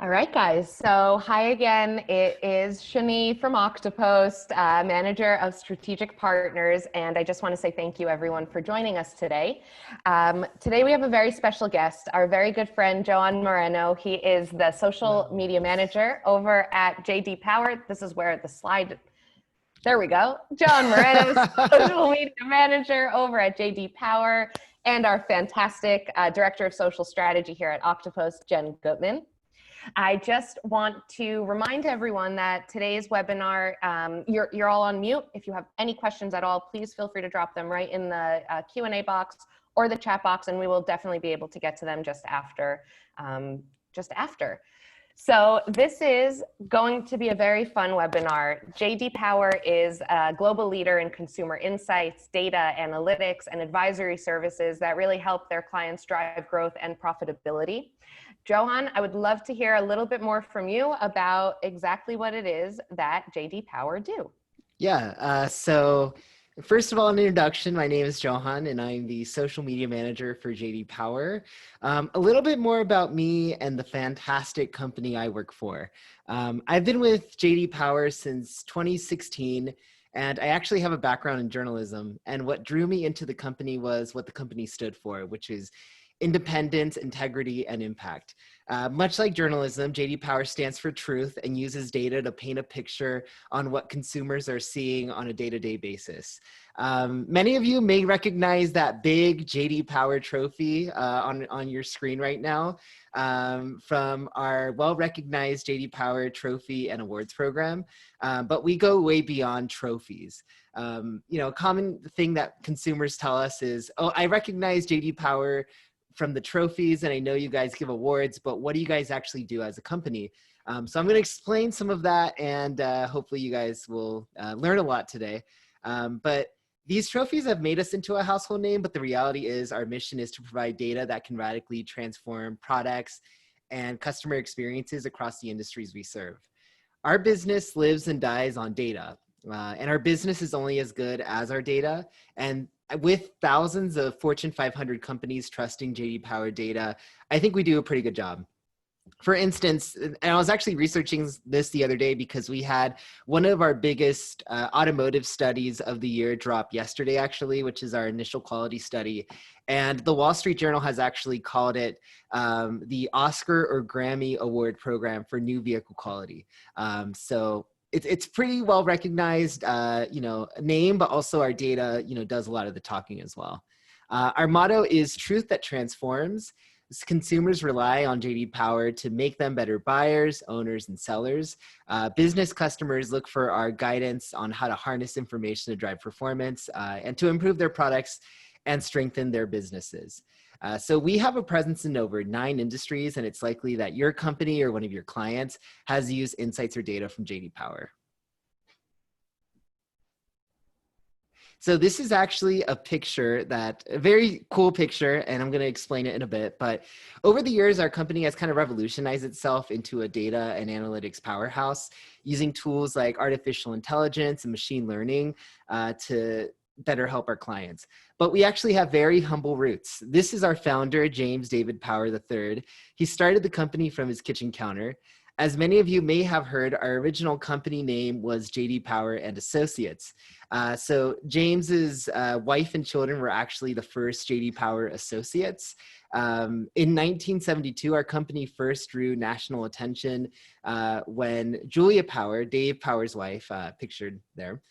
All right, guys. So hi again. It is Shani from Oktopost, Manager of Strategic Partners. And I just want to say thank you, everyone, for joining us today. Today we have a very special guest, our very good friend, Johan Moreno. He is the Social Media Manager over at JD Power. This is where the slide, there we go. Johan Moreno, Social Media Manager over at JD Power, and our fantastic Director of Social Strategy here at Oktopost, Jen Gutman. I just want to remind everyone that today's webinar, you're all on mute. If you have any questions at all, please feel free to drop them right in the Q&A box or the chat box, and we will definitely be able to get to them just after. So this is going to be a very fun webinar. JD Power is a global leader in consumer insights, data analytics, and advisory services that really help their clients drive growth and profitability. Johan, I would love to hear a little bit more from you about exactly what it is that JD Power do. Yeah, so first of all, an introduction. My name is Johan, and I'm the social media manager for JD Power. A little bit more about me and the fantastic company I work for. I've been with JD Power since 2016, and I actually have a background in journalism. And what drew me into the company was what the company stood for, which is independence, integrity, and impact. Much like journalism, JD Power stands for truth and uses data to paint a picture on what consumers are seeing on a day-to-day basis. Many of you may recognize that big JD Power trophy on your screen right now from our well-recognized JD Power trophy and awards program, but we go way beyond trophies. A common thing that consumers tell us is, oh, I recognize JD Power from the trophies, and I know you guys give awards, but what do you guys actually do as a company? So I'm going to explain some of that, and hopefully you guys will learn a lot today. But these trophies have made us into a household name, but the reality is our mission is to provide data that can radically transform products and customer experiences across the industries we serve. Our business lives and dies on data, and our business is only as good as our data. And with thousands of Fortune 500 companies trusting JD Power data, I think we do a pretty good job. For instance, and I was actually researching this the other day because we had one of our biggest automotive studies of the year drop yesterday, actually, which is our initial quality study. And the Wall Street Journal has actually called it the Oscar or Grammy Award program for new vehicle quality. So it's pretty well recognized, name, but also our data, does a lot of the talking as well. Our motto is truth that transforms. Consumers rely on JD Power to make them better buyers, owners, and sellers. Business customers look for our guidance on how to harness information to drive performance and to improve their products and strengthen their businesses. So we have a presence in over 9 industries, and it's likely that your company or one of your clients has used insights or data from JD Power. So this is actually a very cool picture, and I'm going to explain it in a bit. But over the years, our company has kind of revolutionized itself into a data and analytics powerhouse using tools like artificial intelligence and machine learning to better help our clients. But we actually have very humble roots. This is our founder, James David Power III. He started the company from his kitchen counter. As many of you may have heard, our original company name was JD Power and Associates. So James's wife and children were actually the first JD Power associates. In 1972, our company first drew national attention when Julia Power, Dave Power's wife, pictured there,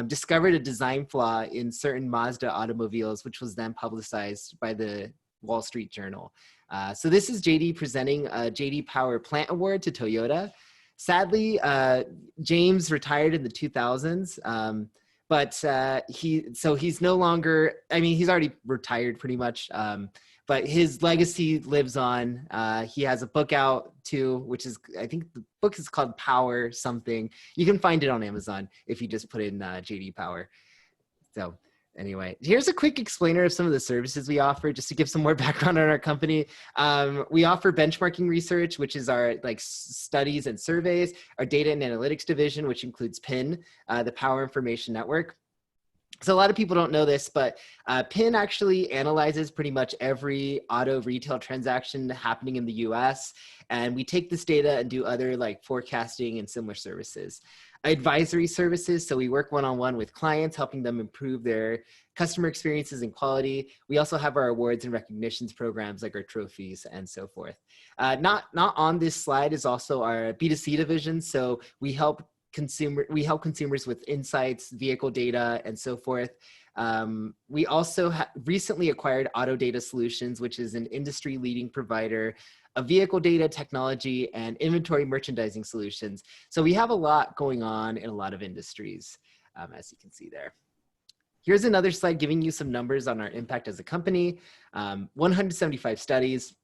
discovered a design flaw in certain Mazda automobiles, which was then publicized by the Wall Street Journal. So this is JD presenting a JD Power Plant Award to Toyota. Sadly, James retired in the 2000s, but he's no longer, he's already retired pretty much, but his legacy lives on. He has a book out too, which is, I think the book is called Power something. You can find it on Amazon if you just put in JD Power. So anyway, here's a quick explainer of some of the services we offer, just to give some more background on our company. We offer benchmarking research, which is our studies and surveys, our data and analytics division, which includes PIN, the Power Information Network. So a lot of people don't know this, but PIN actually analyzes pretty much every auto retail transaction happening in the US. And we take this data and do other like forecasting and similar services. Advisory services, so we work one-on-one with clients, helping them improve their customer experiences and quality. We also have our awards and recognitions programs like our trophies and so forth. Not on this slide is also our B2C division. So we help consumers with insights, vehicle data, and so forth. We also recently acquired Auto Data Solutions, which is an industry-leading provider of vehicle data, technology, and inventory merchandising solutions. So we have a lot going on in a lot of industries, as you can see there. Here's another slide giving you some numbers on our impact as a company. 175 studies,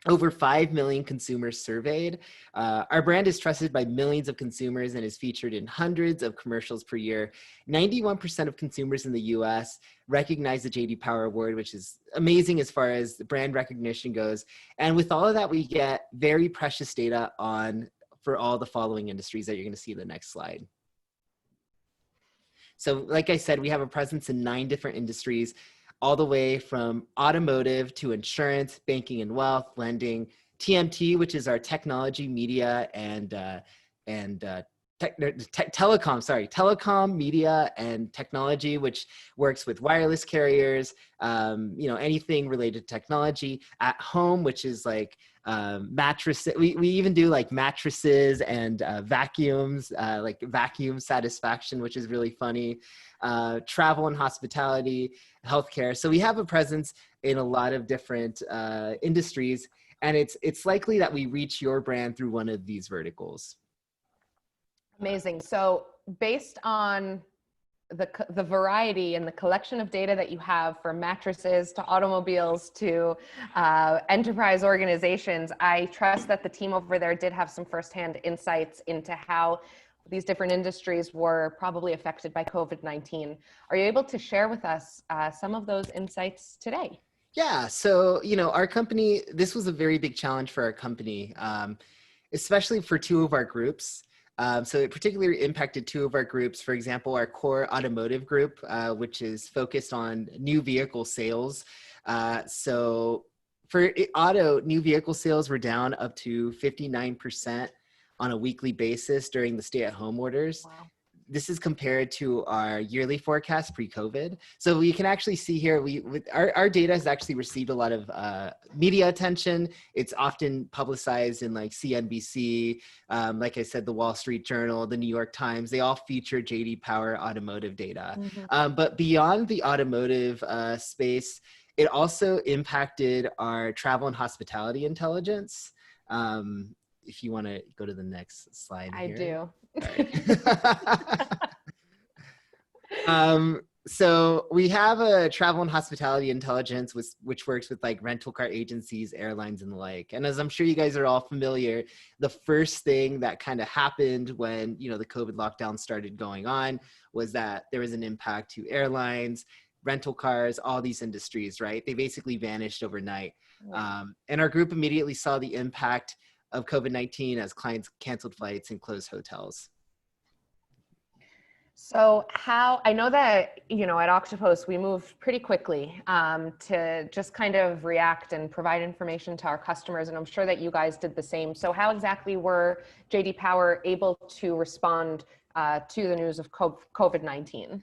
over 5 million consumers surveyed. Our brand is trusted by millions of consumers and is featured in hundreds of commercials per year. 91% of consumers in the US recognize the JD Power Award, which is amazing as far as the brand recognition goes. And with all of that, we get very precious data for all the following industries that you're gonna see in the next slide. So like I said, we have a presence in 9 different industries, all the way from automotive to insurance, banking and wealth, lending, TMT, which is our technology, media, and telecom, media, and technology, which works with wireless carriers, anything related to technology. At home, which is like mattresses. We even do like mattresses and vacuums, like vacuum satisfaction, which is really funny. Travel and hospitality, healthcare. So we have a presence in a lot of different industries, and it's likely that we reach your brand through one of these verticals. Amazing. So based on the variety and the collection of data that you have, from mattresses to automobiles to enterprise organizations, I trust that the team over there did have some firsthand insights into how these different industries were probably affected by COVID-19. Are you able to share with us some of those insights today? Yeah, so, our company, this was a very big challenge for our company, especially for 2 of our groups. So it particularly impacted 2 of our groups. For example, our core automotive group, which is focused on new vehicle sales. So for auto, new vehicle sales were down up to 59% on a weekly basis during the stay-at-home orders. Wow. This is compared to our yearly forecast pre-COVID. So we can actually see here, our data has actually received a lot of media attention. It's often publicized in like CNBC, like I said, the Wall Street Journal, the New York Times. They all feature JD Power automotive data. Mm-hmm. But beyond the automotive space, it also impacted our travel and hospitality intelligence. If you want to go to the next slide here. I do. So we have a travel and hospitality intelligence, which works with like rental car agencies, airlines, and the like. And as I'm sure you guys are all familiar, the first thing that kind of happened when, the COVID lockdown started going on was that there was an impact to airlines, rental cars, all these industries, right? They basically vanished overnight. Yeah. And our group immediately saw the impact of COVID-19 as clients canceled flights and closed hotels. So I know that, at Oktopost, we moved pretty quickly to just kind of react and provide information to our customers. And I'm sure that you guys did the same. So how exactly were JD Power able to respond to the news of COVID-19?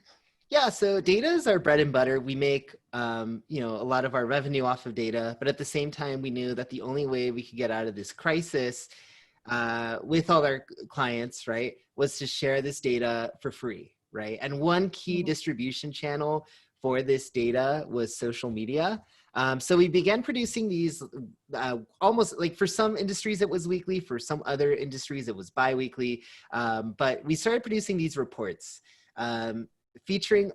Yeah, so data is our bread and butter. We make, a lot of our revenue off of data, but at the same time, we knew that the only way we could get out of this crisis with all our clients, right, was to share this data for free, right? And one key distribution channel for this data was social media. So we began producing these almost like, for some industries it was weekly, for some other industries it was bi-weekly, but we started producing these reports. Featuring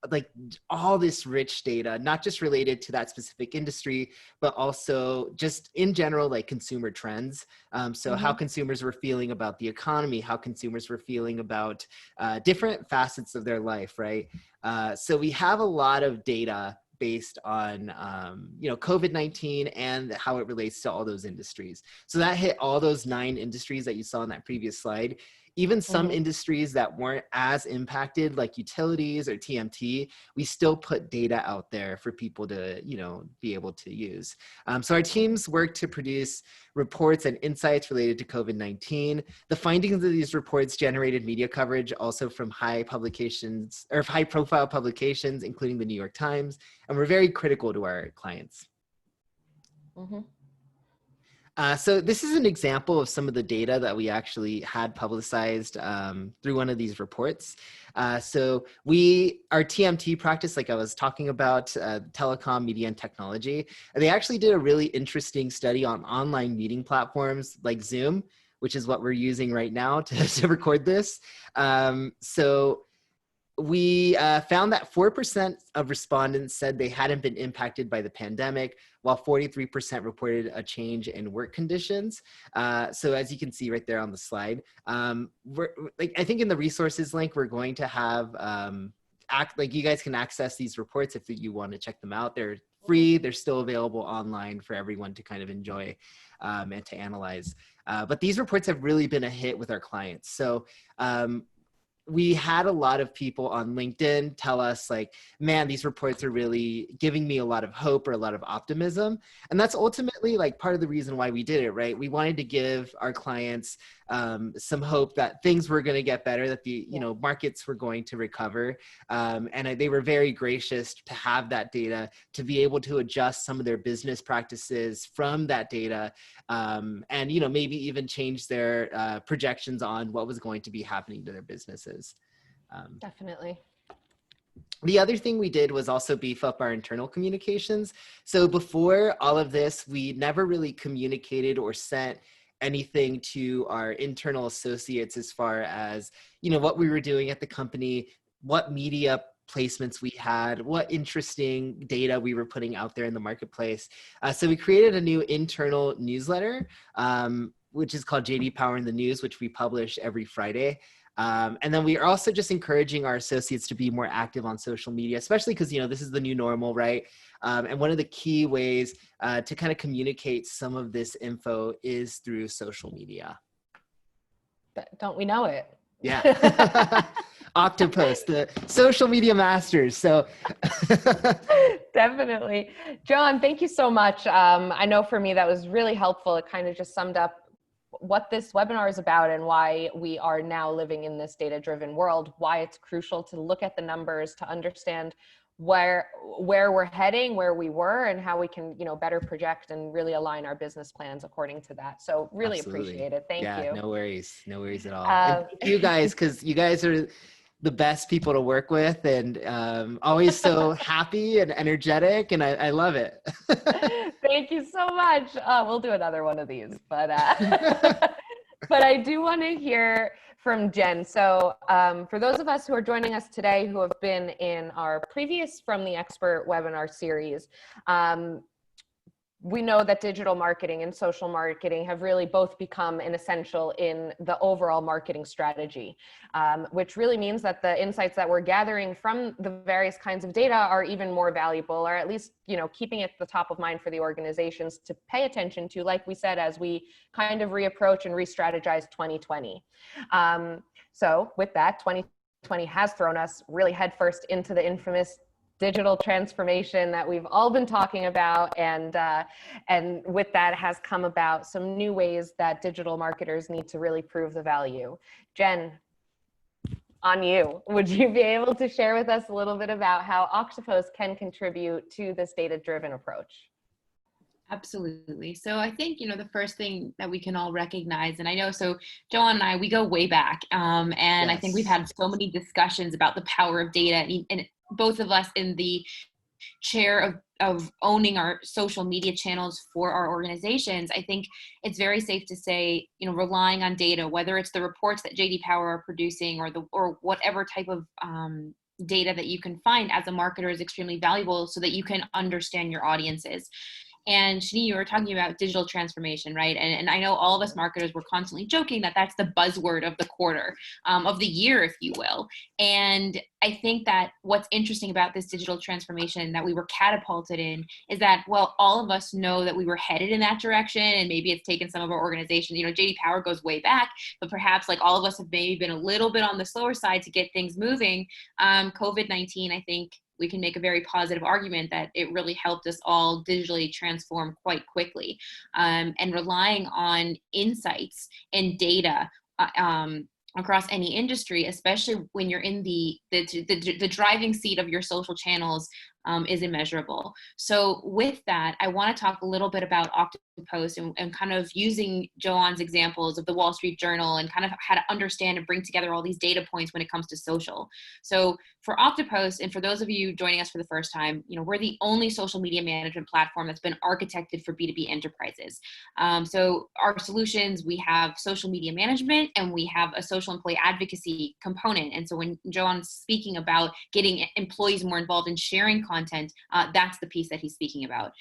like all this rich data, not just related to that specific industry, but also just in general, like consumer trends. So how consumers were feeling about the economy, how consumers were feeling about different facets of their life, right? So we have a lot of data based on, COVID-19 and how it relates to all those industries. So that hit all those 9 industries that you saw in that previous slide. even some Mhm. industries that weren't as impacted, like utilities or TMT, we still put data out there for people to, be able to use. So our teams work to produce reports and insights related to COVID-19. The findings of these reports generated media coverage also from high publications or high profile publications, including the New York Times, and we're very critical to our clients. Mhm. So this is an example of some of the data that we actually had publicized through one of these reports. So our TMT practice, like I was talking about, telecom, media, and technology, they actually did a really interesting study on online meeting platforms like Zoom, which is what we're using right now to record this. So we found that 4% of respondents said they hadn't been impacted by the pandemic, while 43% reported a change in work conditions. So as you can see right there on the slide, I think in the resources link, we're going to have, you guys can access these reports if you want to check them out. They're free, they're still available online for everyone to kind of enjoy and to analyze. But these reports have really been a hit with our clients. So we had a lot of people on LinkedIn tell us like, man, these reports are really giving me a lot of hope or a lot of optimism. And that's ultimately like part of the reason why we did it, right? We wanted to give our clients some hope that things were going to get better, that the markets were going to recover. And they were very gracious to have that data to be able to adjust some of their business practices from that data, and maybe even change their projections on what was going to be happening to their businesses. Definitely. The other thing we did was also beef up our internal communications. So before all of this, we never really communicated or sent anything to our internal associates as far as, what we were doing at the company, what media placements we had, what interesting data we were putting out there in the marketplace. So we created a new internal newsletter, which is called JD Power in the News, which we publish every Friday. And then we are also just encouraging our associates to be more active on social media, especially because, this is the new normal, right? And one of the key ways to kind of communicate some of this info is through social media. Don't we know it? Yeah. Oktopost, the social media masters. So Definitely. John, thank you so much. I know for me that was really helpful. It kind of just summed up what this webinar is about and why we are now living in this data-driven world, why it's crucial to look at the numbers to understand where we're heading, where we were, and how we can, better project and really align our business plans according to that. So really Absolutely. appreciate it. Thank you. No worries at all. And thank you guys, because you guys are the best people to work with, and always so happy and energetic, and I love it. Thank you so much. We'll do another one of these, but but I do want to hear from Jen. So for those of us who are joining us today who have been in our previous From the Expert webinar series, we know that digital marketing and social marketing have really both become an essential in the overall marketing strategy, which really means that the insights that we're gathering from the various kinds of data are even more valuable, or at least, keeping it the top of mind for the organizations to pay attention to, like we said, as we kind of reapproach and re-strategize 2020. So with that, 2020 has thrown us really headfirst into the infamous digital transformation that we've all been talking about, and with that has come about some new ways that digital marketers need to really prove the value. Jen, on you. Would you be able to share with us a little bit about how Oktopost can contribute to this data-driven approach? Absolutely. So I think, the first thing that we can all recognize, and I know, so Joanne and I, we go way back. And yes. I think we've had so many discussions about the power of data, and both of us in the chair of owning our social media channels for our organizations, I think it's very safe to say, relying on data, whether it's the reports that JD Power are producing or whatever type of data that you can find as a marketer, is extremely valuable so that you can understand your audiences. And Shani, you were talking about digital transformation, right? And I know all of us marketers were constantly joking that that's the buzzword of the quarter, of the year, if you will. And I think that what's interesting about this digital transformation that we were catapulted in is that, well, all of us know that we were headed in that direction, and maybe it's taken some of our organization, JD Power goes way back, but perhaps like all of us have maybe been a little bit on the slower side to get things moving. COVID-19, I think we can make a very positive argument that it really helped us all digitally transform quite quickly, and relying on insights and data across any industry, especially when you're in the driving seat of your social channels, is immeasurable. So with that, I want to talk a little bit about Oktopost and kind of using Joanne's examples of the Wall Street Journal and kind of how to understand and bring together all these data points when it comes to social. So for Oktopost, and for those of you joining us for the first time, we're the only social media management platform that's been architected for B2B enterprises. So our solutions, we have social media management and we have a social employee advocacy component. And so when Joanne's speaking about getting employees more involved in sharing content, that's the piece that he's speaking about.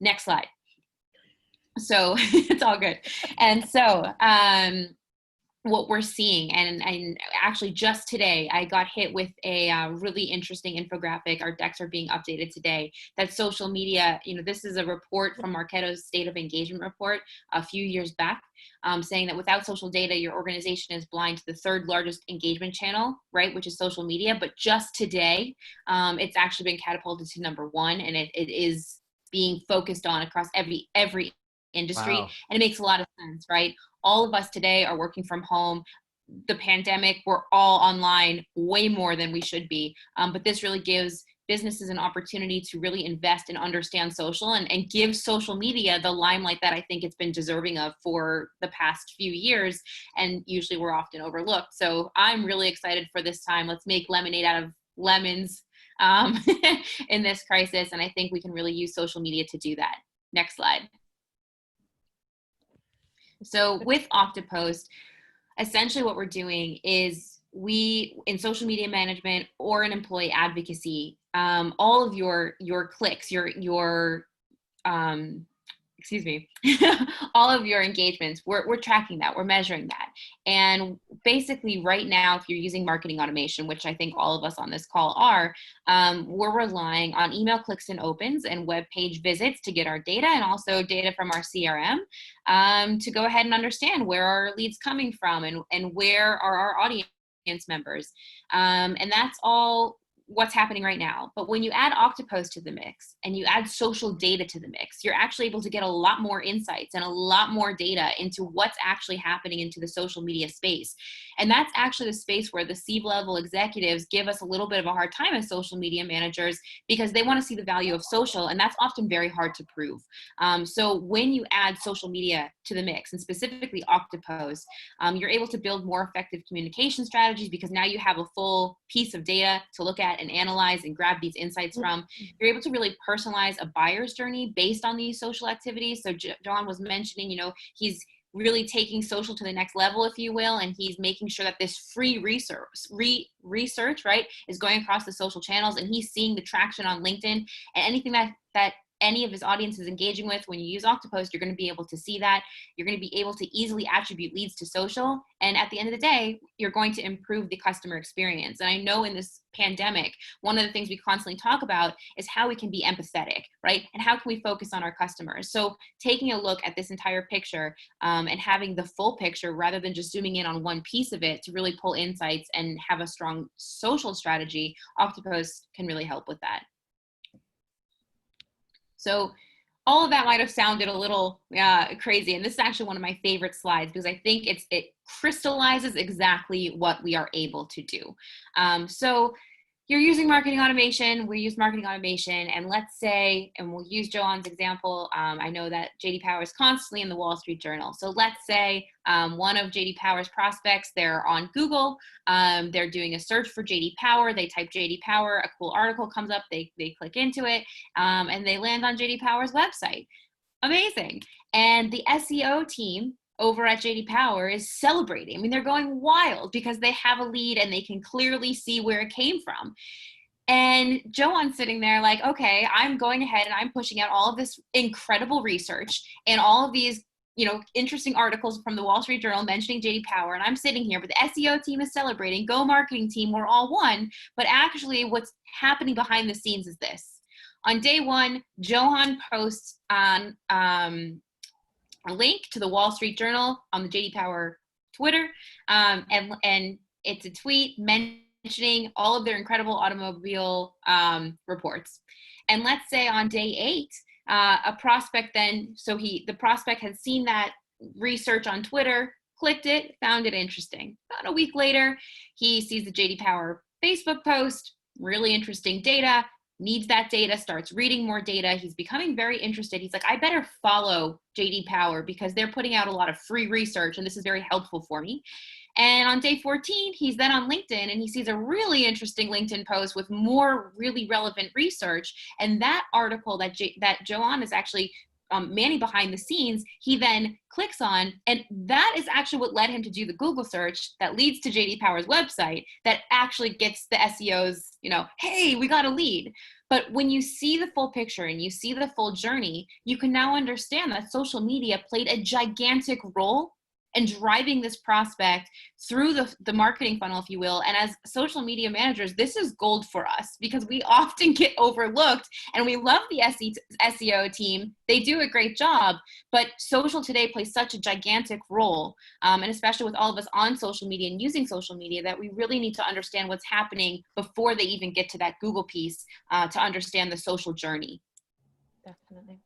Next slide. So it's all good. And so what we're seeing, and actually just today, I got hit with a really interesting infographic. Our decks are being updated today, that social media, this is a report from Marketo's State of Engagement report a few years back, saying that without social data, your organization is blind to the third largest engagement channel, right, which is social media. But just today, it's actually been catapulted to number one, and it is being focused on across every industry. Wow. And it makes a lot of sense, right? All of us today are working from home. The pandemic, we're all online way more than we should be. But this really gives businesses an opportunity to really invest and understand social and give social media the limelight that I think it's been deserving of for the past few years. And usually we're often overlooked. So I'm really excited for this time. Let's make lemonade out of lemons in this crisis. And I think we can really use social media to do that. Next slide. So with Oktopost, essentially what we're doing is in social media management or in employee advocacy, all of your clicks, all of your engagements, we're tracking that, we're measuring that. And basically right now, if you're using marketing automation, which I think all of us on this call are, we're relying on email clicks and opens and web page visits to get our data, and also data from our CRM to go ahead and understand where are our leads coming from and where are our audience members. And that's all what's happening right now. But when you add Oktopost to the mix and you add social data to the mix, you're actually able to get a lot more insights and a lot more data into what's actually happening into the social media space. And that's actually the space where the C-level executives give us a little bit of a hard time as social media managers, because they want to see the value of social, and that's often very hard to prove. So when you add social media to the mix, and specifically Oktopost, you're able to build more effective communication strategies, because now you have a full piece of data to look at and analyze and grab these insights from. You're able to really personalize a buyer's journey based on these social activities. So John was mentioning, he's really taking social to the next level, if you will, and he's making sure that this free research, right, is going across the social channels, and he's seeing the traction on LinkedIn, and anything that any of his audience is engaging with. When you use Oktopost, you're going to be able to see that. You're going to be able to easily attribute leads to social. And at the end of the day, you're going to improve the customer experience. And I know in this pandemic, one of the things we constantly talk about is how we can be empathetic, right? And how can we focus on our customers? So taking a look at this entire picture and having the full picture rather than just zooming in on one piece of it to really pull insights and have a strong social strategy, Oktopost can really help with that. So all of that might have sounded a little crazy. And this is actually one of my favorite slides, because I think it crystallizes exactly what we are able to do. So you're using marketing automation, we use marketing automation, and let's say, and we'll use Joanne's example, I know that JD Power is constantly in the Wall Street Journal. So let's say one of JD Power's prospects, they're on Google, they're doing a search for JD Power, they type JD Power, a cool article comes up, they click into it, and they land on JD Power's website. Amazing. And the SEO team over at JD Power is celebrating. I mean, they're going wild because they have a lead and they can clearly see where it came from. And Joanne's sitting there like, okay, I'm going ahead and I'm pushing out all of this incredible research and all of these, interesting articles from the Wall Street Journal mentioning JD Power. And I'm sitting here, but the SEO team is celebrating, Go marketing team, we're all one. But actually what's happening behind the scenes is this. On day one, Johan posts on a link to the Wall Street Journal on the JD Power Twitter, and it's a tweet mentioning all of their incredible automobile reports. And let's say on day 8, a prospect the prospect has seen that research on Twitter, clicked it, found it interesting. About a week later, he sees the JD Power Facebook post, really interesting data, needs that data, starts reading more data. He's becoming very interested. He's like, I better follow JD Power because they're putting out a lot of free research and this is very helpful for me. And on day 14, he's then on LinkedIn and he sees a really interesting LinkedIn post with more really relevant research. And that article that Joanne is actually manning behind the scenes, he then clicks on, and that is actually what led him to do the Google search that leads to JD Power's website that actually gets the SEOs, hey, we got a lead. But when you see the full picture and you see the full journey, you can now understand that social media played a gigantic role in driving this prospect through the marketing funnel, if you will. And as social media managers, this is gold for us because we often get overlooked, and we love the SEO team. They do a great job, but social today plays such a gigantic role. And especially with all of us on social media and using social media, that we really need to understand what's happening before they even get to that Google piece to understand the social journey. Definitely.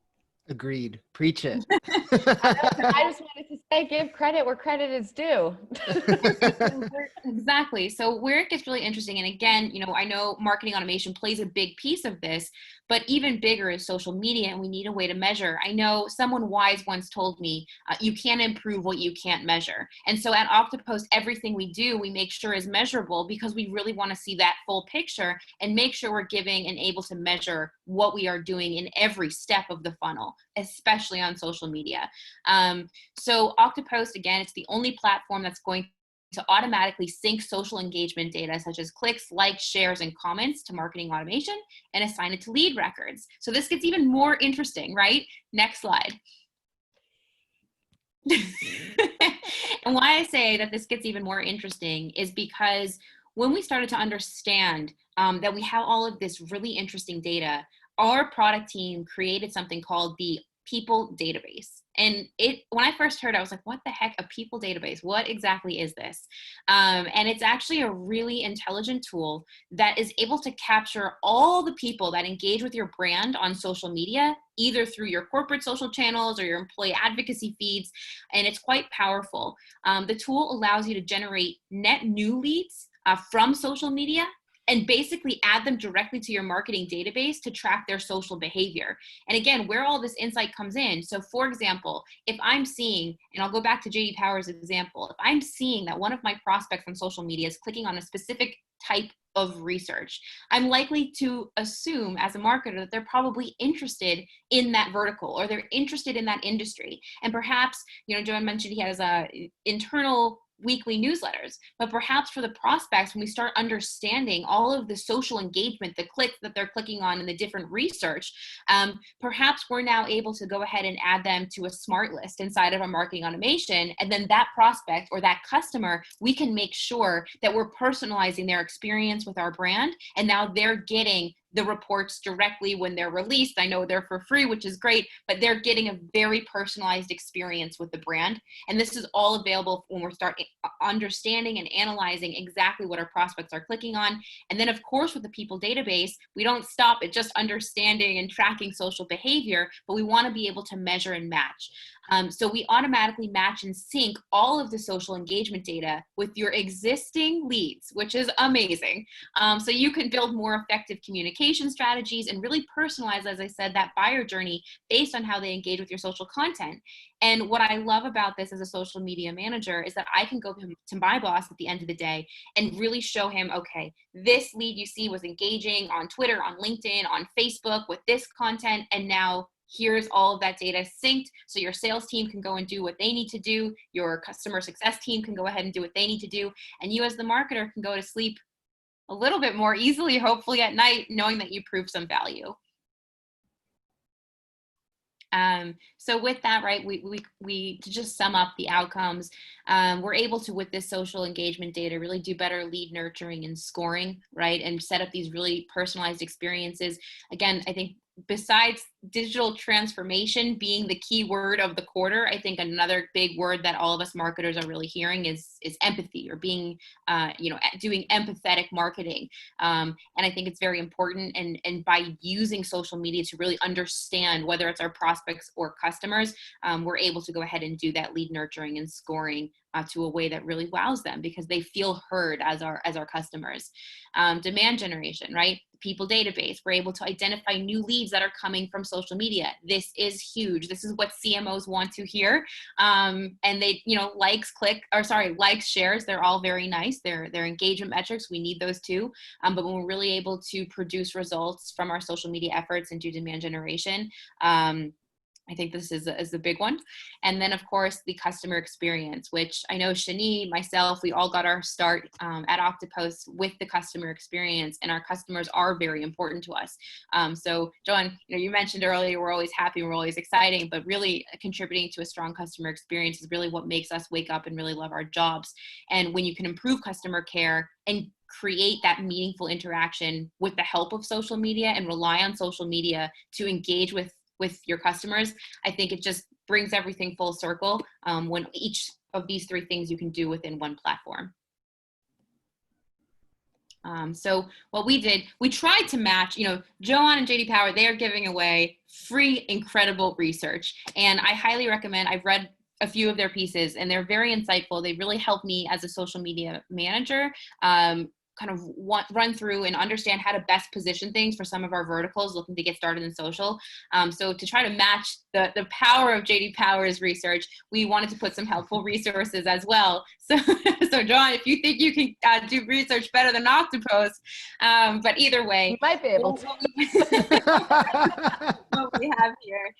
Agreed. Preach it. I just wanted to say, give credit where credit is due. Exactly. So where it gets really interesting, and again, I know marketing automation plays a big piece of this, but even bigger is social media, and we need a way to measure. I know someone wise once told me, you can't improve what you can't measure. And so at Oktopost, everything we do, we make sure is measurable because we really want to see that full picture and make sure we're giving and able to measure what we are doing in every step of the funnel, especially on social media. So Oktopost, again, it's the only platform that's going to automatically sync social engagement data such as clicks, likes, shares, and comments to marketing automation and assign it to lead records. So this gets even more interesting, right? Next slide. And why I say that this gets even more interesting is because when we started to understand that we have all of this really interesting data, our product team created something called the people database. And when I first heard it, I was like, what the heck, a people database? What exactly is this? And it's actually a really intelligent tool that is able to capture all the people that engage with your brand on social media, either through your corporate social channels or your employee advocacy feeds. And it's quite powerful. The tool allows you to generate net new leads from social media and basically add them directly to your marketing database to track their social behavior. And again, where all this insight comes in. So for example, if I'm seeing, and I'll go back to JD Power's example, if I'm seeing that one of my prospects on social media is clicking on a specific type of research, I'm likely to assume as a marketer that they're probably interested in that vertical or they're interested in that industry. And perhaps, Joanne mentioned he has internal weekly newsletters, but perhaps for the prospects, when we start understanding all of the social engagement, the clicks that they're clicking on and the different research, perhaps we're now able to go ahead and add them to a smart list inside of our marketing automation. And then that prospect or that customer, we can make sure that we're personalizing their experience with our brand. And now they're getting the reports directly when they're released. I know they're for free, which is great, but they're getting a very personalized experience with the brand. And this is all available when we're starting understanding and analyzing exactly what our prospects are clicking on. And then of course, with the people database, we don't stop at just understanding and tracking social behavior, but we want to be able to measure and match. So we automatically match and sync all of the social engagement data with your existing leads, which is amazing. So you can build more effective communication strategies and really personalize, as I said, that buyer journey based on how they engage with your social content. And what I love about this as a social media manager is that I can go to my boss at the end of the day and really show him, okay, this lead you see was engaging on Twitter, on LinkedIn, on Facebook with this content, and now here's all of that data synced so your sales team can go and do what they need to do, your customer success team can go ahead and do what they need to do, and you as the marketer can go to sleep a little bit more easily, hopefully at night, knowing that you prove some value. So with that, right, we to just sum up the outcomes, we're able to, with this social engagement data, really do better lead nurturing and scoring, right, and set up these really personalized experiences. Again, I think besides digital transformation being the key word of the quarter, I think another big word that all of us marketers are really hearing is empathy, or being, doing empathetic marketing. And I think it's very important. And by using social media to really understand whether it's our prospects or customers, we're able to go ahead and do that lead nurturing and scoring to a way that really wows them, because they feel heard as our customers. Demand generation, right? People database, we're able to identify new leads that are coming from social media. This is huge. This is what CMOs want to hear. And they, likes, shares, they're all very nice. They're engagement metrics. We need those too. But when we're really able to produce results from our social media efforts and do demand generation, I think this is a big one. And then, of course, the customer experience, which I know Shani, myself, we all got our start at Oktopost with the customer experience, and our customers are very important to us. So, Joanne, you mentioned earlier, we're always happy, we're always exciting, but really contributing to a strong customer experience is really what makes us wake up and really love our jobs. And when you can improve customer care and create that meaningful interaction with the help of social media and rely on social media to engage with your customers, I think it just brings everything full circle when each of these three things you can do within one platform. So what we did, we tried to match, Joanne and JD Power, they are giving away free, incredible research. And I highly recommend, I've read a few of their pieces and they're very insightful. They really helped me as a social media manager kind of run through and understand how to best position things for some of our verticals looking to get started in social. So to try to match the power of JD Power's research, we wanted to put some helpful resources as well. So John, if you think you can do research better than Oktopost, but either way, you might be able to. What we have here,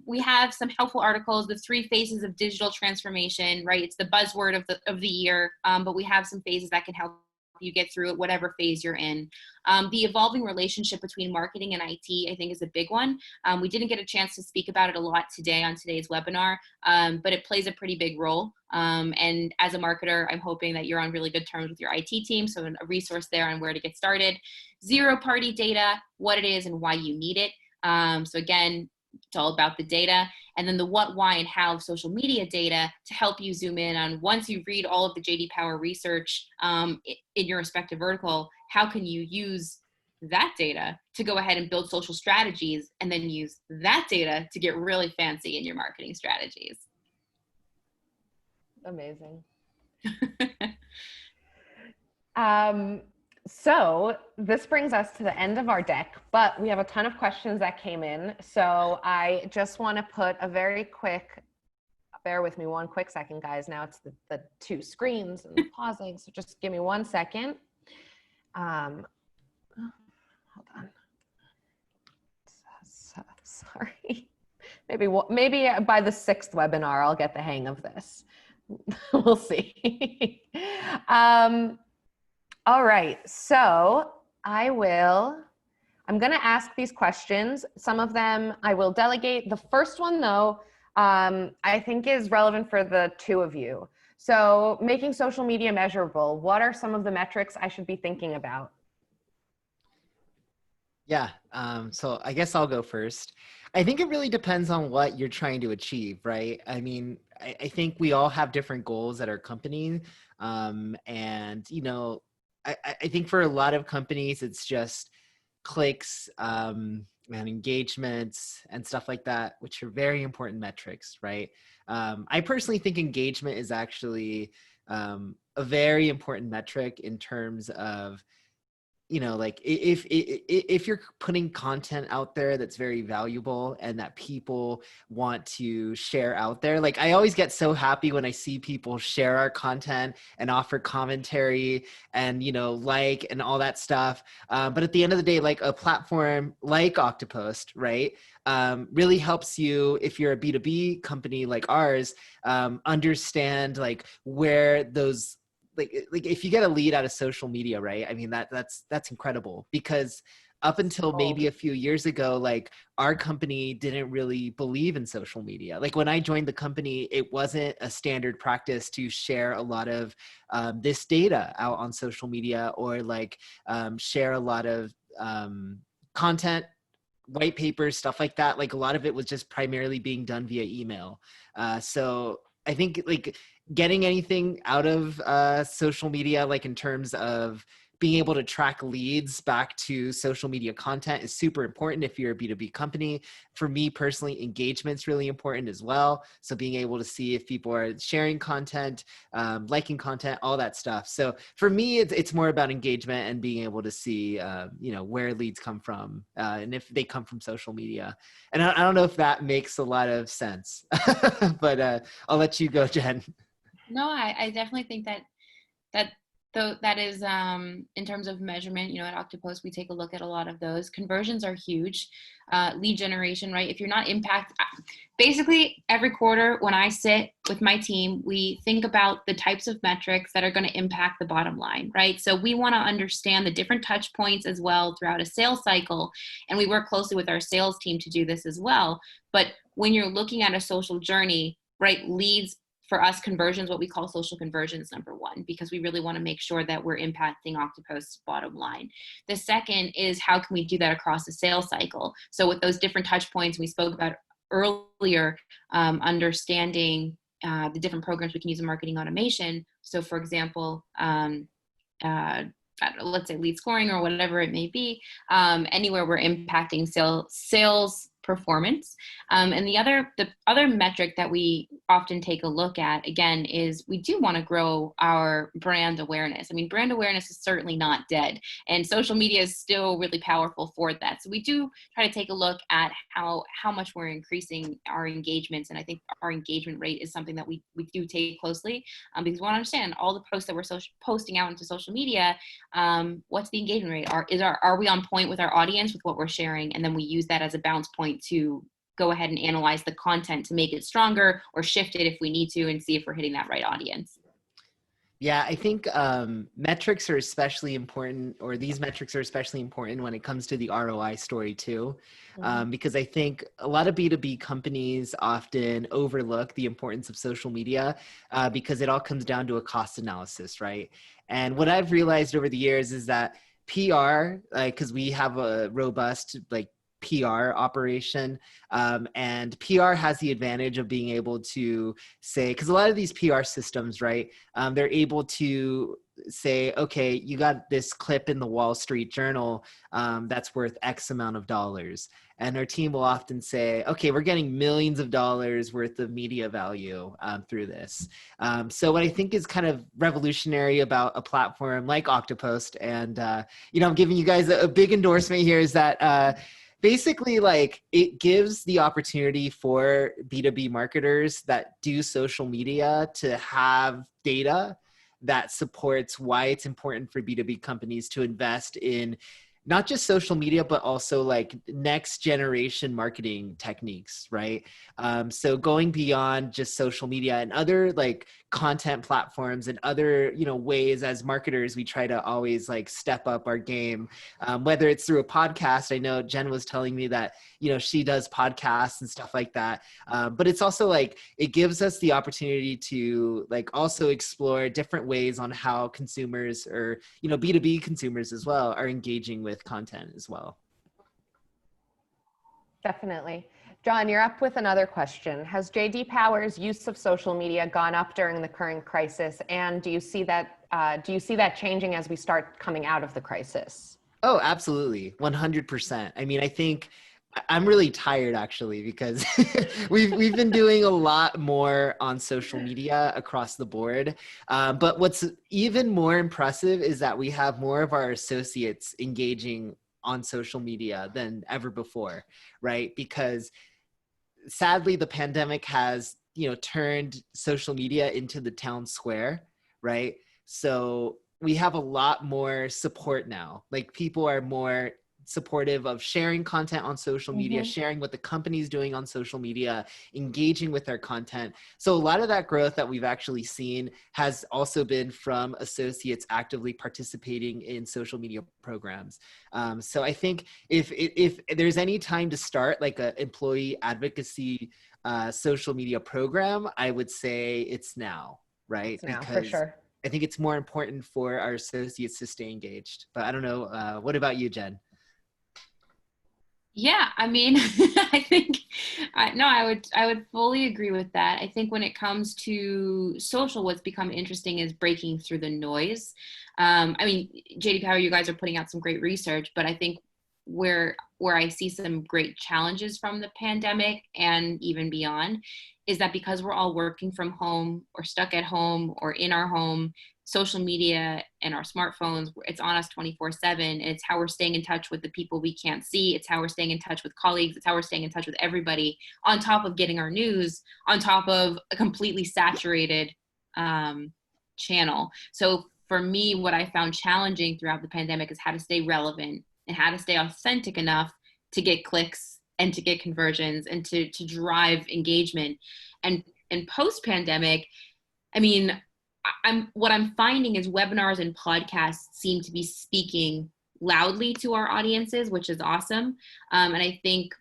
we have some helpful articles, the 3 phases of digital transformation, right? It's the buzzword of the year, but we have some phases that can help you get through it, whatever phase you're in. The evolving relationship between marketing and IT, I think, is a big one. We didn't get a chance to speak about it a lot today on today's webinar, but it plays a pretty big role. And as a marketer, I'm hoping that you're on really good terms with your IT team. So a resource there on where to get started. Zero-party data, what it is and why you need it. So again, it's all about the data. And then the what, why, and how of social media data to help you zoom in on, once you read all of the JD Power research in your respective vertical, how can you use that data to go ahead and build social strategies, and then use that data to get really fancy in your marketing strategies. Amazing. So this brings us to the end of our deck, but we have a ton of questions that came in. So I just want to put a very quick, bear with me one quick second, guys. Now it's the 2 screens and pausing. So just give me 1 second. Hold on. Sorry. Maybe by the 6th webinar, I'll get the hang of this. We'll see. All right, so I'm going to ask these questions. Some of them I will delegate. The first one, though, I think is relevant for the 2 of you. So making social media measurable, what are some of the metrics I should be thinking about? Yeah, so I guess I'll go first. I think it really depends on what you're trying to achieve, right? I mean, I think we all have different goals at our company. And, I think for a lot of companies, it's just clicks and engagements and stuff like that, which are very important metrics, right? I personally think engagement is actually a very important metric in terms of, like if you're putting content out there that's very valuable and that people want to share out there, like I always get so happy when I see people share our content and offer commentary and, like, and all that stuff. But at the end of the day, like a platform like Oktopost, right, really helps you, if you're a B2B company like ours, understand like where those like if you get a lead out of social media, right? I mean, that's incredible, because up until maybe a few years ago, like our company didn't really believe in social media. Like when I joined the company, it wasn't a standard practice to share a lot of this data out on social media, or like share a lot of content, white papers, stuff like that. Like a lot of it was just primarily being done via email. So I think like getting anything out of social media, like in terms of being able to track leads back to social media content, is super important if you're a B2B company. For me personally, engagement's really important as well. So being able to see if people are sharing content, liking content, all that stuff. So for me, it's more about engagement and being able to see, where leads come from, and if they come from social media. And I don't know if that makes a lot of sense, but I'll let you go, Jen. No, I definitely think that though that is in terms of measurement, at Oktopost, we take a look at a lot of those. Conversions are huge. Lead generation, right? If you're not basically every quarter when I sit with my team, we think about the types of metrics that are going to impact the bottom line, right? So we want to understand the different touch points as well throughout a sales cycle. And we work closely with our sales team to do this as well. But when you're looking at a social journey, right, leads, for us, conversions, what we call social conversions, number one, because we really want to make sure that we're impacting Oktopost's bottom line. The second is, how can we do that across the sales cycle? So with those different touch points we spoke about earlier, understanding the different programs we can use in marketing automation. So for example, let's say lead scoring or whatever it may be, anywhere we're impacting sales performance. And the other metric that we often take a look at, again, is we do want to grow our brand awareness. I mean, brand awareness is certainly not dead, and social media is still really powerful for that. So we do try to take a look at how much we're increasing our engagements. And I think our engagement rate is something that we do take closely, because we want to understand all the posts that we're posting out into social media. What's the engagement rate? Are we on point with our audience with what we're sharing? And then we use that as a bounce point to go ahead and analyze the content to make it stronger, or shift it if we need to, and see if we're hitting that right audience. Yeah, I think metrics are especially important, or these metrics are especially important when it comes to the ROI story too, because I think a lot of B2B companies often overlook the importance of social media because it all comes down to a cost analysis, right? And what I've realized over the years is that PR, because we have a robust PR operation, and PR has the advantage of being able to say, because a lot of these PR systems, right, they're able to say, okay, you got this clip in the Wall Street Journal that's worth X amount of dollars. And our team will often say, okay, we're getting millions of dollars worth of media value through this. So what I think is kind of revolutionary about a platform like Oktopost, and I'm giving you guys a big endorsement here, is that basically, it gives the opportunity for B2B marketers that do social media to have data that supports why it's important for B2B companies to invest in not just social media, but also next generation marketing techniques, right? So going beyond just social media and other content platforms and other, ways as marketers, we try to always step up our game, whether it's through a podcast. I know Jen was telling me that, she does podcasts and stuff like that. But it's also it gives us the opportunity to also explore different ways on how consumers, or, B2B consumers as well, are engaging with content as well. Definitely. John, you're up with another question. Has JD Power's use of social media gone up during the current crisis? And do you see that changing as we start coming out of the crisis? Oh, absolutely. 100%. I mean, I think I'm really tired actually, because we've been doing a lot more on social media across the board. But what's even more impressive is that we have more of our associates engaging on social media than ever before, right? Because sadly, the pandemic has, turned social media into the town square, right? So we have a lot more support now. People are more supportive of sharing content on social media, sharing what the company's doing on social media, engaging with their content. So a lot of that growth that we've actually seen has also been from associates actively participating in social media programs. So I think if there's any time to start like an employee advocacy social media program, I would say it's now, right? It's now, because for sure. I think it's more important for our associates to stay engaged. But I don't know. What about you, Jen? Yeah, I mean, I think I would fully agree with that. I think when it comes to social, what's become interesting is breaking through the noise. I mean, JD Power, you guys are putting out some great research, but I think where I see some great challenges from the pandemic and even beyond is that because we're all working from home or stuck at home or in our home, social media and our smartphones, it's on us 24/7. It's how we're staying in touch with the people we can't see. It's how we're staying in touch with colleagues. It's how we're staying in touch with everybody, on top of getting our news, on top of a completely saturated channel. So for me, what I found challenging throughout the pandemic is how to stay relevant and how to stay authentic enough to get clicks and to get conversions and to drive engagement. And post pandemic, I mean, what I'm finding is webinars and podcasts seem to be speaking loudly to our audiences, which is awesome. And I think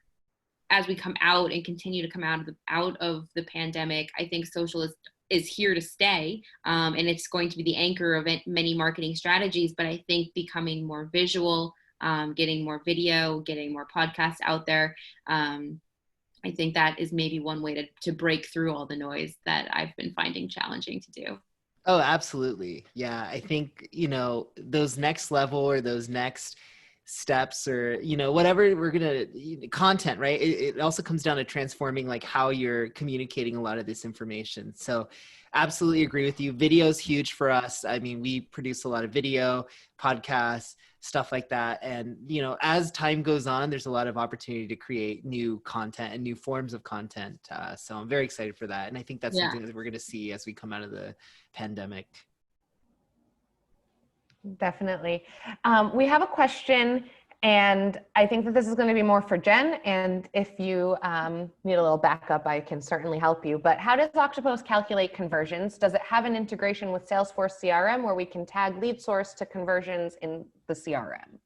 as we come out and continue to come out of the pandemic, I think social is here to stay, and it's going to be the anchor of many marketing strategies. But I think becoming more visual, getting more video, getting more podcasts out there, I think that is maybe one way to break through all the noise that I've been finding challenging to do. Oh, absolutely. Yeah. I think, those next level or those next steps or, whatever we're going to content, right? It also comes down to transforming like how you're communicating a lot of this information. So absolutely agree with you. Video is huge for us. I mean, we produce a lot of video, podcasts, stuff like that. And, as time goes on, there's a lot of opportunity to create new content and new forms of content. So I'm very excited for that. And I think that's something that we're going to see as we come out of the pandemic. Definitely. We have a question, and I think that this is going to be more for Jen. And if you need a little backup, I can certainly help you. But how does Oktopost calculate conversions? Does it have an integration with Salesforce CRM where we can tag lead source to conversions in the CRM?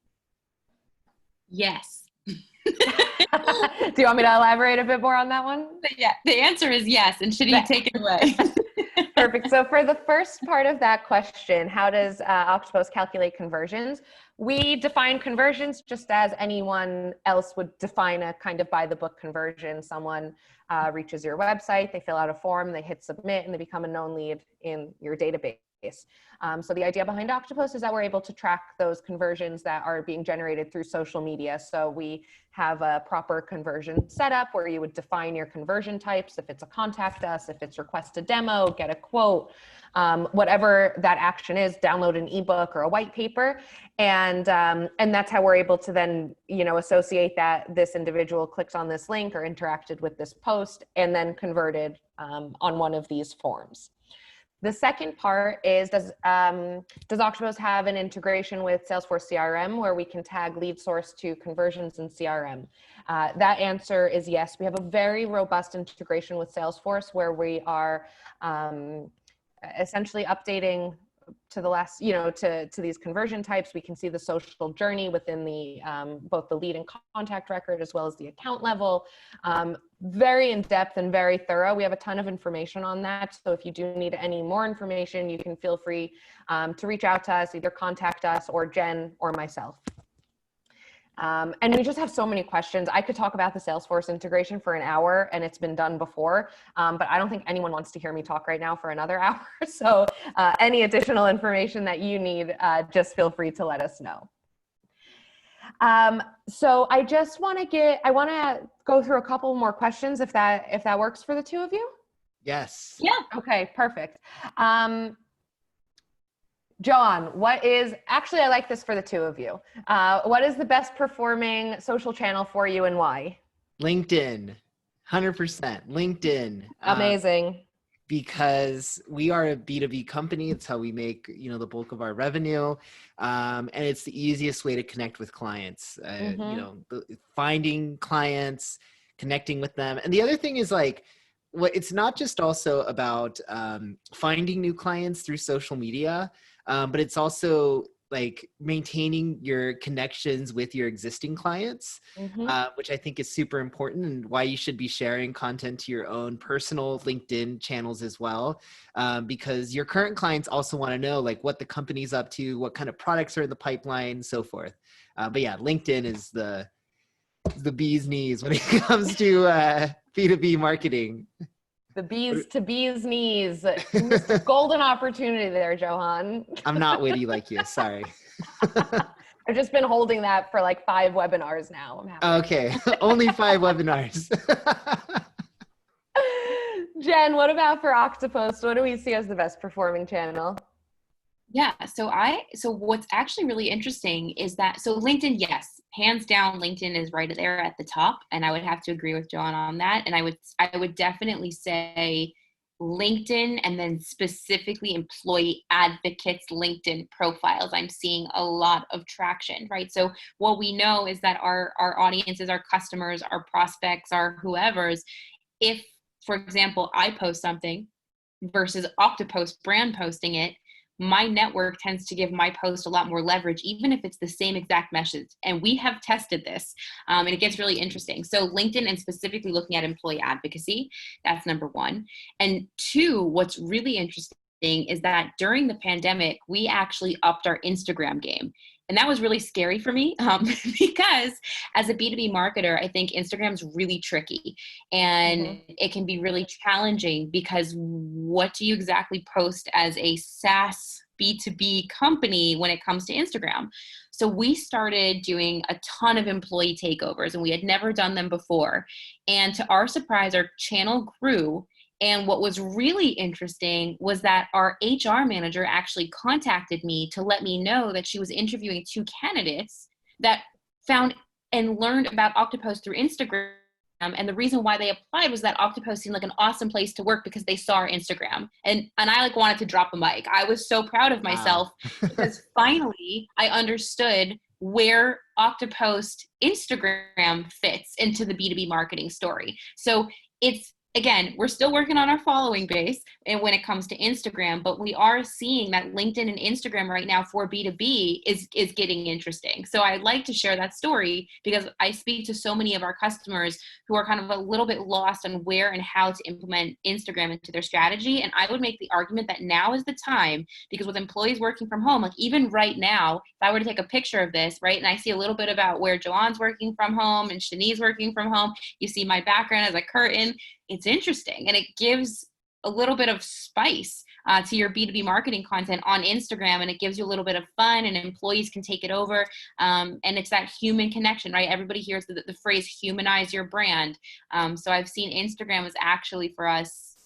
Yes. Do you want me to elaborate a bit more on that one? Yeah, the answer is yes. And should you take it away? Perfect. So for the first part of that question, how does Oktopost calculate conversions? We define conversions just as anyone else would define a kind of by the book conversion. Someone reaches your website, they fill out a form, they hit submit, and they become a known lead in your database. So the idea behind Oktopost is that we're able to track those conversions that are being generated through social media. So we have a proper conversion setup where you would define your conversion types. If it's a contact us, if it's request a demo, get a quote, whatever that action is, download an ebook or a white paper. And that's how we're able to then, associate that this individual clicked on this link or interacted with this post and then converted on one of these forms. The second part is, does Oktopost have an integration with Salesforce CRM where we can tag lead source to conversions in CRM? That answer is yes. We have a very robust integration with Salesforce where we are essentially updating to the last, to these conversion types. We can see the social journey within the both the lead and contact record as well as the account level. Very in-depth and very thorough. We have a ton of information on that. So if you do need any more information, you can feel free to reach out to us, either contact us or Jen or myself. And we just have so many questions. I could talk about the Salesforce integration for an hour, and it's been done before, but I don't think anyone wants to hear me talk right now for another hour. So any additional information that you need, just feel free to let us know. So I just want to go through a couple more questions if that works for the two of you. Yes. Yeah. Okay, perfect. Joan, I like this for the two of you. What is the best performing social channel for you and why? LinkedIn, 100%. LinkedIn. Amazing. because we are a B2B company. It's how we make, the bulk of our revenue. And it's the easiest way to connect with clients, finding clients, connecting with them. And the other thing is it's not just also about finding new clients through social media, but it's also maintaining your connections with your existing clients, which I think is super important, and why you should be sharing content to your own personal LinkedIn channels as well, because your current clients also want to know what the company's up to, what kind of products are in the pipeline, so forth. But yeah, LinkedIn is the bee's knees when it comes to B2B marketing. The bees to bees knees. You missed a golden opportunity there, Johan. I'm not witty like you. Sorry. I've just been holding that for 5 webinars now. I'm happy. Okay. Only 5 webinars. Jen, what about for Oktopost? What do we see as the best performing channel? Yeah, so what's actually really interesting is that, LinkedIn, yes, hands down, LinkedIn is right there at the top. And I would have to agree with John on that. And I would definitely say LinkedIn, and then specifically employee advocates LinkedIn profiles. I'm seeing a lot of traction, right? So what we know is that our audiences, our customers, our prospects, our whoever's, if, for example, I post something versus Oktopost brand posting it, my network tends to give my post a lot more leverage, even if it's the same exact message. And we have tested this, and it gets really interesting. So LinkedIn, and specifically looking at employee advocacy, that's number 1. And 2, what's really interesting is that during the pandemic, we actually upped our Instagram game. And that was really scary for me, because as a B2B marketer, I think Instagram's really tricky, and it can be really challenging, because what do you exactly post as a SaaS B2B company when it comes to Instagram? So we started doing a ton of employee takeovers, and we had never done them before. And to our surprise, our channel grew. And what was really interesting was that our HR manager actually contacted me to let me know that she was interviewing 2 candidates that found and learned about Oktopost through Instagram. And the reason why they applied was that Oktopost seemed like an awesome place to work because they saw our Instagram. And I wanted to drop a mic. I was so proud of myself because finally I understood where Oktopost Instagram fits into the B2B marketing story. So again, we're still working on our following base and when it comes to Instagram, but we are seeing that LinkedIn and Instagram right now for B2B is getting interesting. So I'd like to share that story because I speak to so many of our customers who are kind of a little bit lost on where and how to implement Instagram into their strategy. And I would make the argument that now is the time, because with employees working from home, even right now, if I were to take a picture of this, right, and I see a little bit about where Joanne's working from home and Shanice's working from home, you see my background as a curtain. It's interesting, and it gives a little bit of spice to your B2B marketing content on Instagram, and it gives you a little bit of fun, and employees can take it over, and it's that human connection, right? Everybody hears the phrase humanize your brand. So I've seen Instagram is actually for us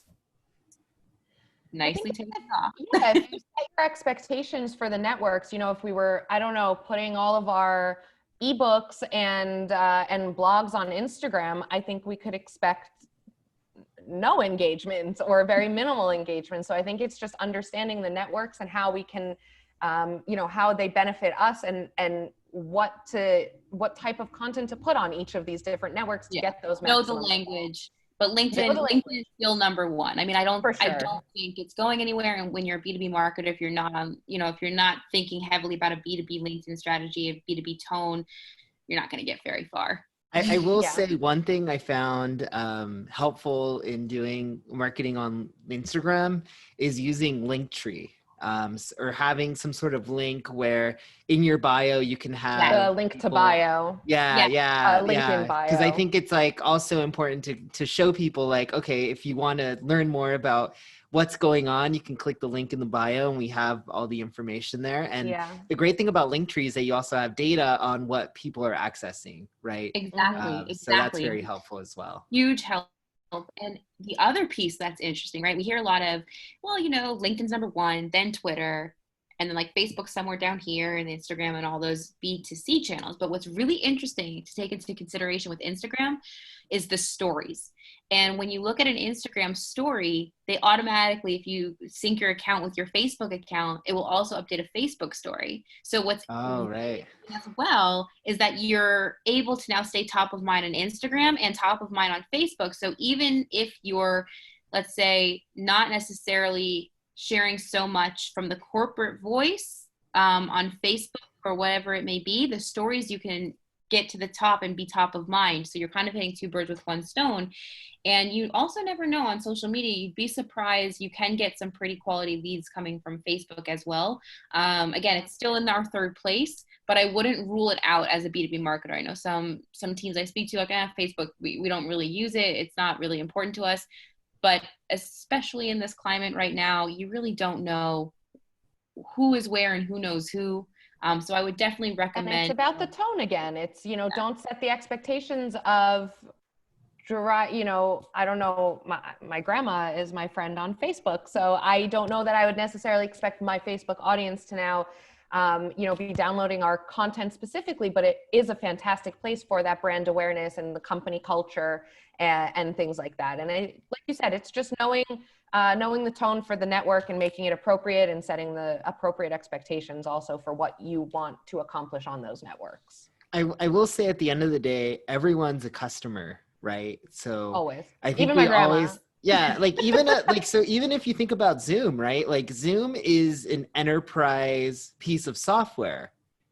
nicely taken off. Yeah, if you set your expectations for the networks, if we were, I don't know, putting all of our ebooks and blogs on Instagram, I think we could expect no engagement or very minimal engagement. So I think it's just understanding the networks and how we can, how they benefit us and what type of content to put on each of these different networks to get those know the language. But LinkedIn is still number 1. I don't think it's going anywhere. And when you're a B2B marketer, if you're not on, if you're not thinking heavily about a B2B LinkedIn strategy, a B2B tone, you're not going to get very far. I will say one thing I found helpful in doing marketing on Instagram is using Linktree, or having some sort of link where in your bio you can have the link to bio. LinkedIn bio. Because I think it's also important to show people okay, if you want to learn more about what's going on, you can click the link in the bio and we have all the information there. And the great thing about Linktree is that you also have data on what people are accessing, right? Exactly. So that's very helpful as well. Huge help. And the other piece that's interesting, right? We hear a lot of, LinkedIn's number 1, then Twitter, and then Facebook somewhere down here, and Instagram and all those B2C channels. But what's really interesting to take into consideration with Instagram is the stories. And when you look at an Instagram story, they automatically, if you sync your account with your Facebook account, it will also update a Facebook story. So what's Oh, right. as well is that you're able to now stay top of mind on Instagram and top of mind on Facebook. So even if you're, let's say, not necessarily sharing so much from the corporate voice on Facebook or whatever it may be, the stories you can get to the top and be top of mind. So you're kind of hitting two birds with one stone. And you also never know on social media, you'd be surprised. You can get some pretty quality leads coming from Facebook as well. Again, it's still in our third place, but I wouldn't rule it out as a B2B marketer. I know some teams I speak to, like, Facebook, we don't really use it. It's not really important to us. But especially in this climate right now, you really don't know who is where and who knows who. So I would definitely recommend. And it's about the tone again. It's, don't set the expectations of, I don't know, my grandma is my friend on Facebook. So I don't know that I would necessarily expect my Facebook audience to now, be downloading our content specifically, but it is a fantastic place for that brand awareness and the company culture and things like that. And like you said, it's just knowing the tone for the network and making it appropriate and setting the appropriate expectations also for what you want to accomplish on those networks. I will say at the end of the day, everyone's a customer, right? So always. I think even my grandma. always, yeah, like even so even if you think about Zoom, right? Like Zoom is an enterprise piece of software,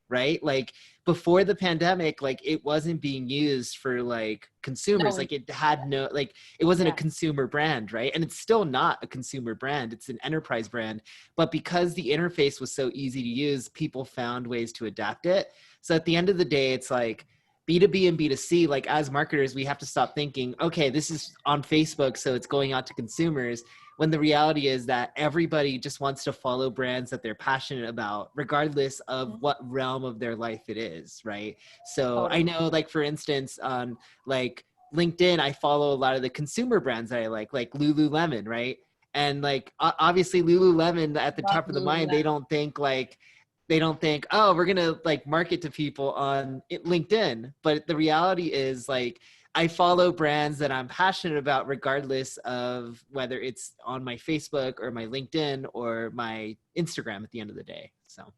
right? Like before the pandemic, like it wasn't being used for like consumers. No. Like it had no, like it wasn't a consumer brand, right? And it's still not a consumer brand. It's an enterprise brand. But because the interface was so easy to use, people found ways to adapt it. So at the end of the day, it's like B2B and B2C, like as marketers, we have to stop thinking, okay, this is on Facebook, so it's going out to consumers, when the reality is that everybody just wants to follow brands that they're passionate about, regardless of what realm of their life it is, right? So Totally. I know, like, for instance, on like LinkedIn, I follow a lot of the consumer brands that I like Lululemon, right? And like, obviously Lululemon at the top of the mind, they don't think, oh, we're going to like market to people on LinkedIn. But the reality is, like, I follow brands that I'm passionate about, regardless of whether it's on my Facebook or my LinkedIn or my Instagram at the end of the day. So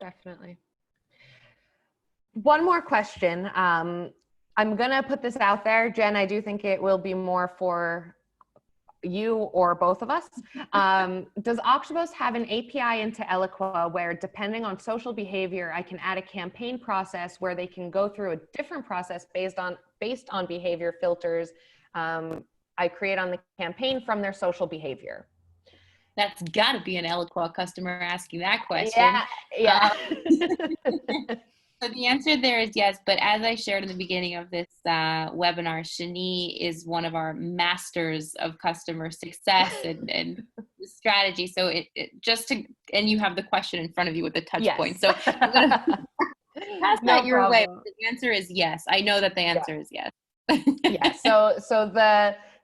definitely. One more question. I'm going to put this out there. Jen, I do think it will be more for you or both of us. Does Oktopost have an API into Eloqua where, depending on social behavior, I can add a campaign process where they can go through a different process based on behavior filters I create on the campaign from their social behavior? That's got to be an Eloqua customer asking that question. Yeah. So the answer there is yes, but as I shared in the beginning of this webinar, Shani is one of our masters of customer success and strategy. So and you have the question in front of you with the touch point. So I'm gonna pass that your way. The answer is yes. I know that the answer is yes. Yeah. So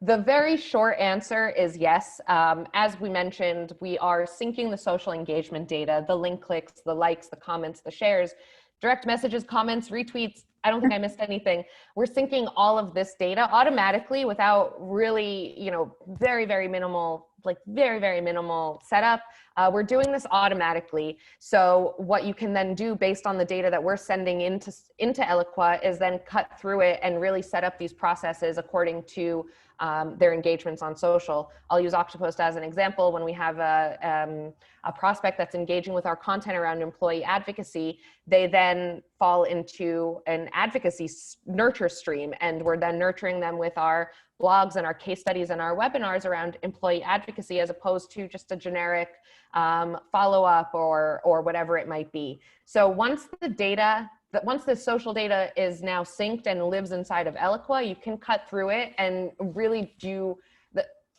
the very short answer is yes. As we mentioned, we are syncing the social engagement data, the link clicks, the likes, the comments, the shares, direct messages, comments, retweets. I don't think I missed anything. We're syncing all of this data automatically without really, very, very minimal setup. We're doing this automatically. So what you can then do based on the data that we're sending into Eloqua is then cut through it and really set up these processes according to their engagements on social. I'll use Oktopost as an example. When we have a prospect that's engaging with our content around employee advocacy, they then fall into an advocacy nurture stream, and we're then nurturing them with our blogs and our case studies and our webinars around employee advocacy, as opposed to just a generic follow-up or whatever it might be. So once the social data is now synced and lives inside of Eloqua, you can cut through it and really do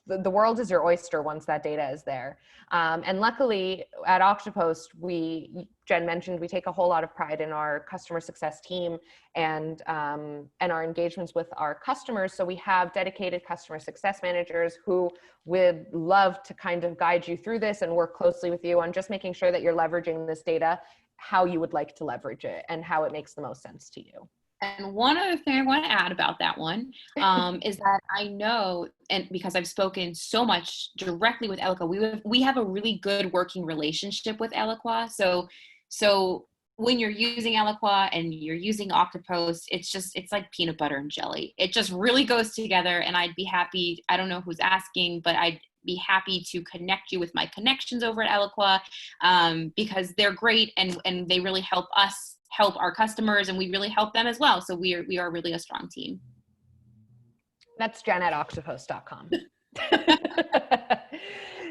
the world is your oyster once that data is there. And luckily at Oktopost, Jen mentioned, we take a whole lot of pride in our customer success team and our engagements with our customers. So we have dedicated customer success managers who would love to kind of guide you through this and work closely with you on just making sure that you're leveraging this data how you would like to leverage it and how it makes the most sense to you. And one other thing I want to add about that one is that I know, and because I've spoken so much directly with Eloqua, we have a really good working relationship with Eloqua. So when you're using Eloqua and you're using Oktopost, it's like peanut butter and jelly. It just really goes together. And I'd be happy. I don't know who's asking, but I'd be happy to connect you with my connections over at Eloqua because they're great and they really help us help our customers, and we really help them as well. So we are really a strong team. That's Jen at oktopost.com.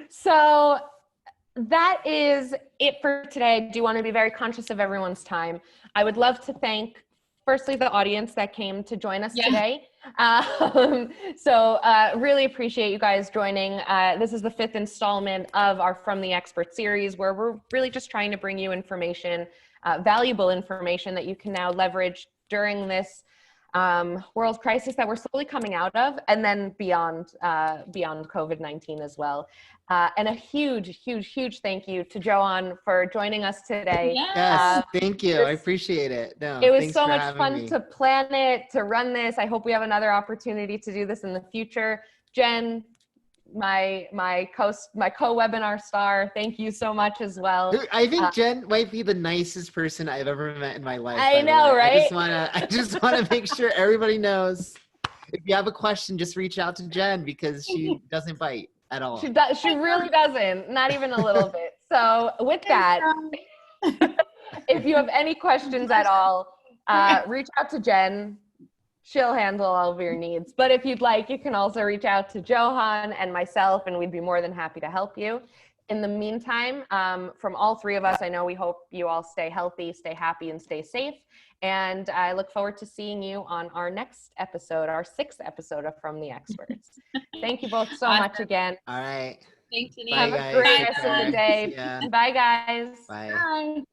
So that is it for today. I do want to be very conscious of everyone's time. I would love to thank, firstly, the audience that came to join us today. Really appreciate you guys joining. This is the 5th installment of our From the Expert series, where we're really just trying to bring you information, valuable information that you can now leverage during this world crisis that we're slowly coming out of, and then beyond COVID-19 as well. And a huge thank you to Johan for joining us today. Yes, thank you. I appreciate it. No, it was so much fun to plan it, to run this. I hope we have another opportunity to do this in the future. Jen, my co-webinar star, thank you so much as well. I think Jen might be the nicest person I've ever met in my life. I know, right? I just wanna make sure everybody knows, if you have a question, just reach out to Jen, because she doesn't bite at all. She really doesn't, not even a little bit. So with that, if you have any questions at all, reach out to Jen. She'll handle all of your needs. But if you'd like, you can also reach out to Johan and myself, and we'd be more than happy to help you. In the meantime, from all three of us, I know we hope you all stay healthy, stay happy, and stay safe. And I look forward to seeing you on our next episode, our 6th episode of From the Experts. Thank you both so much again. All right. Thanks, Janine. Have a great rest of the day. Bye, guys. Bye. Bye.